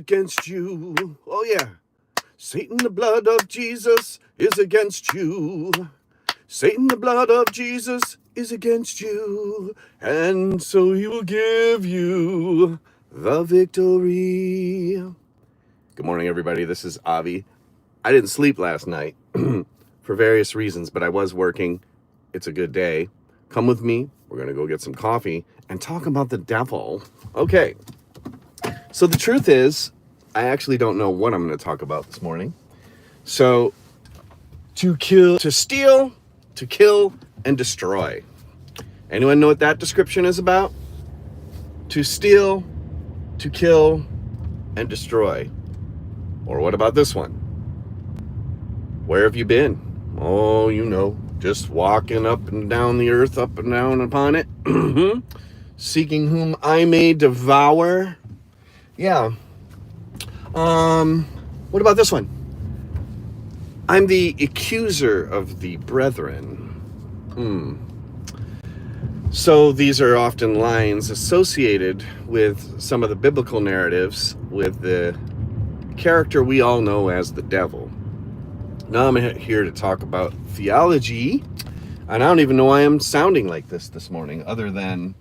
against you. Oh yeah. Satan, the blood of Jesus is against you. Satan, the blood of Jesus is against you. And so he will give you the victory. Good morning, everybody. This is Avi. I didn't sleep last night for various reasons, but I was working. It's a good day. Come with me. We're going to go get some coffee and talk about the devil. Okay. So the truth is, I actually don't know what I'm going to talk about this morning. So, to steal, to kill, and destroy. Anyone know what that description is about? To steal, to kill, and destroy. Or what about this one? Where have you been? Oh, you know, just walking up and down the earth, up and down upon it. Seeking whom I may devour. Yeah. What about this one? I'm the accuser of the brethren. So these are often lines associated with some of the biblical narratives with the character we all know as the devil. Now I'm here to talk about theology, and I don't even know why I'm sounding like this morning, other than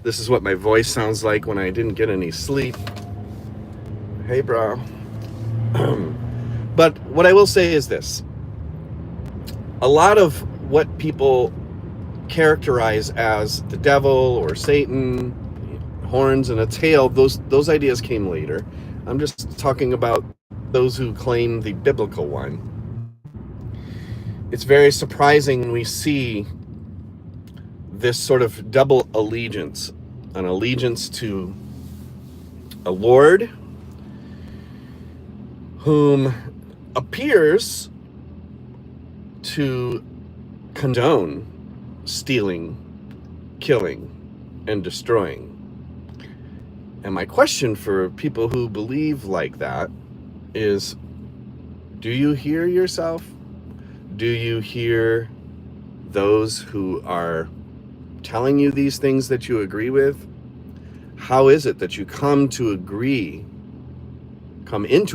this is what my voice sounds like when I didn't get any sleep. Hey, bro. But what I will say is this. A lot of what people characterize as the devil or Satan, horns and a tail, those ideas came later. I'm just talking about those who claim the biblical one. It's very surprising when we see this sort of double allegiance, an allegiance to a Lord whom appears to condone stealing, killing, and destroying. And my question for people who believe like that is, do you hear yourself? Do you hear those who are telling you these things that you agree with? How is it that you come into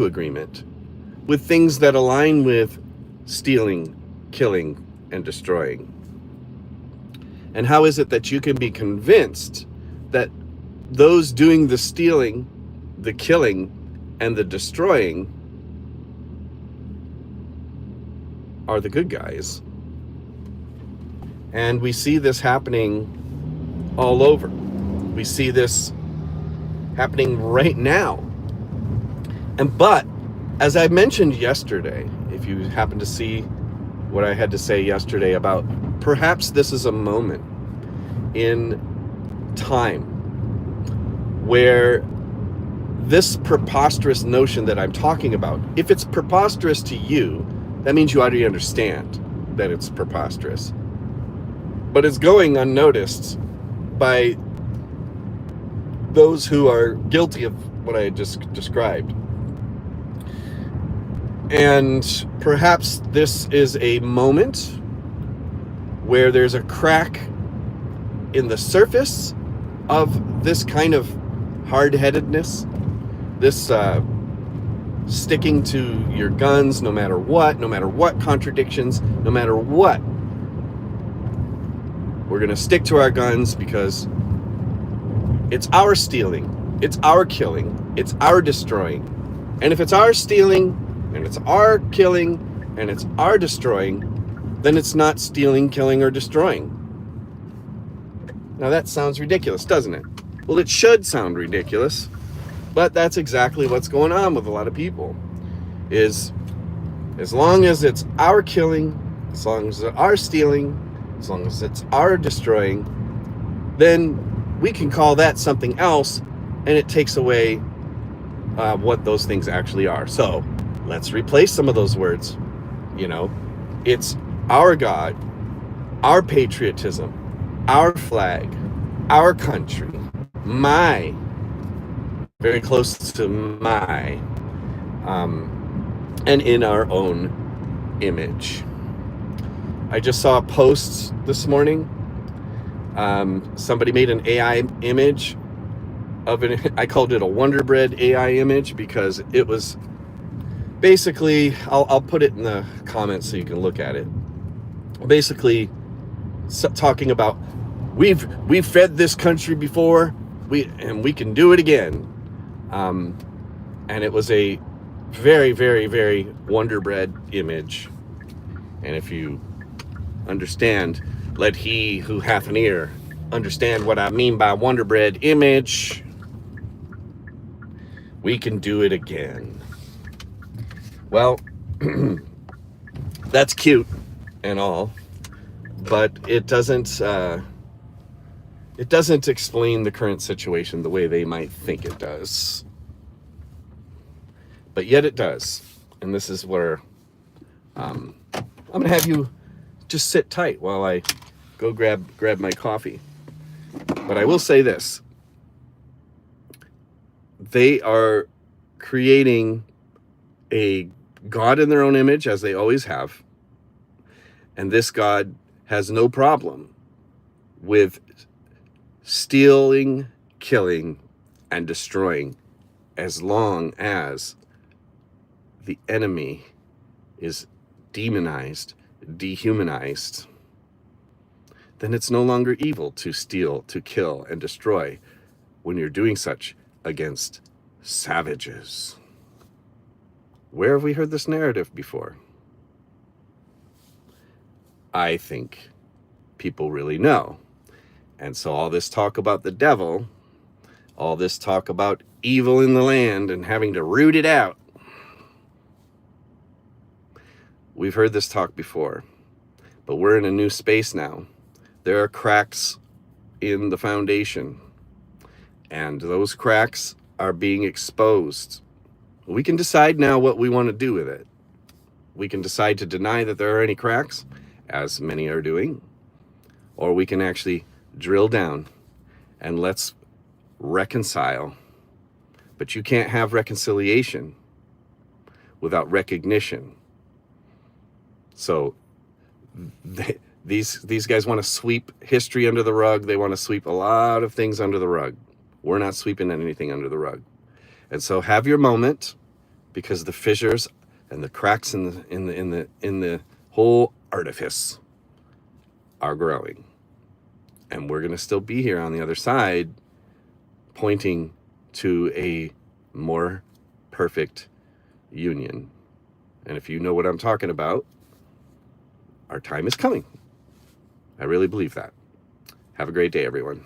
agreement with things that align with stealing, killing, and destroying? And how is it that you can be convinced that those doing the stealing, the killing, and the destroying are the good guys? And we see this happening all over. We see this happening right now. But as I mentioned yesterday, if you happen to see what I had to say yesterday about perhaps this is a moment in time where this preposterous notion that I'm talking about, if it's preposterous to you, that means you already understand that it's preposterous. But it's going unnoticed by those who are guilty of what I just described. And perhaps this is a moment where there's a crack in the surface of this kind of hard-headedness, this sticking to your guns no matter what contradictions, no matter what. We're going to stick to our guns because it's our stealing, it's our killing, it's our destroying. And if it's our stealing, and it's our killing, and it's our destroying, then it's not stealing, killing, or destroying. Now that sounds ridiculous, doesn't it? Well, it should sound ridiculous, but that's exactly what's going on with a lot of people. Is as long as it's our killing, as long as it's our stealing, as long as it's our destroying, then we can call that something else, and it takes away what those things actually are. So let's replace some of those words. You know, it's our God, our patriotism, our flag, our country, my, very close to my, and in our own image. I just saw a post this morning. Somebody made an AI image of it. I called it a Wonder Bread AI image because it was basically, I'll put it in the comments so you can look at it. Basically, talking about we've fed this country before, we can do it again. And it was a very, very, very Wonder Bread image. And if you understand, let he who hath an ear understand what I mean by Wonder Bread image. We can do it again. Well, that's cute and all, but it doesn't explain the current situation the way they might think it does. But yet it does. And this is where I'm going to have you just sit tight while I go grab my coffee. But I will say this. They are creating a God in their own image, as they always have. And this God has no problem with stealing, killing, and destroying, as long as the enemy is demonized, dehumanized. Then it's no longer evil to steal, to kill, and destroy when you're doing such against savages. Where have we heard this narrative before? I think people really know. And so all this talk about the devil, all this talk about evil in the land and having to root it out, we've heard this talk before, but we're in a new space now. There are cracks in the foundation, and those cracks are being exposed. We can decide now what we want to do with it. We can decide to deny that there are any cracks, as many are doing, or we can actually drill down and let's reconcile. But you can't have reconciliation without recognition. So these guys want to sweep history under the rug. They want to sweep a lot of things under the rug. We're not sweeping anything under the rug. And so have your moment, because the fissures and the cracks in the whole artifice are growing. And we're going to still be here on the other side, pointing to a more perfect union. And if you know what I'm talking about, our time is coming. I really believe that. Have a great day, everyone.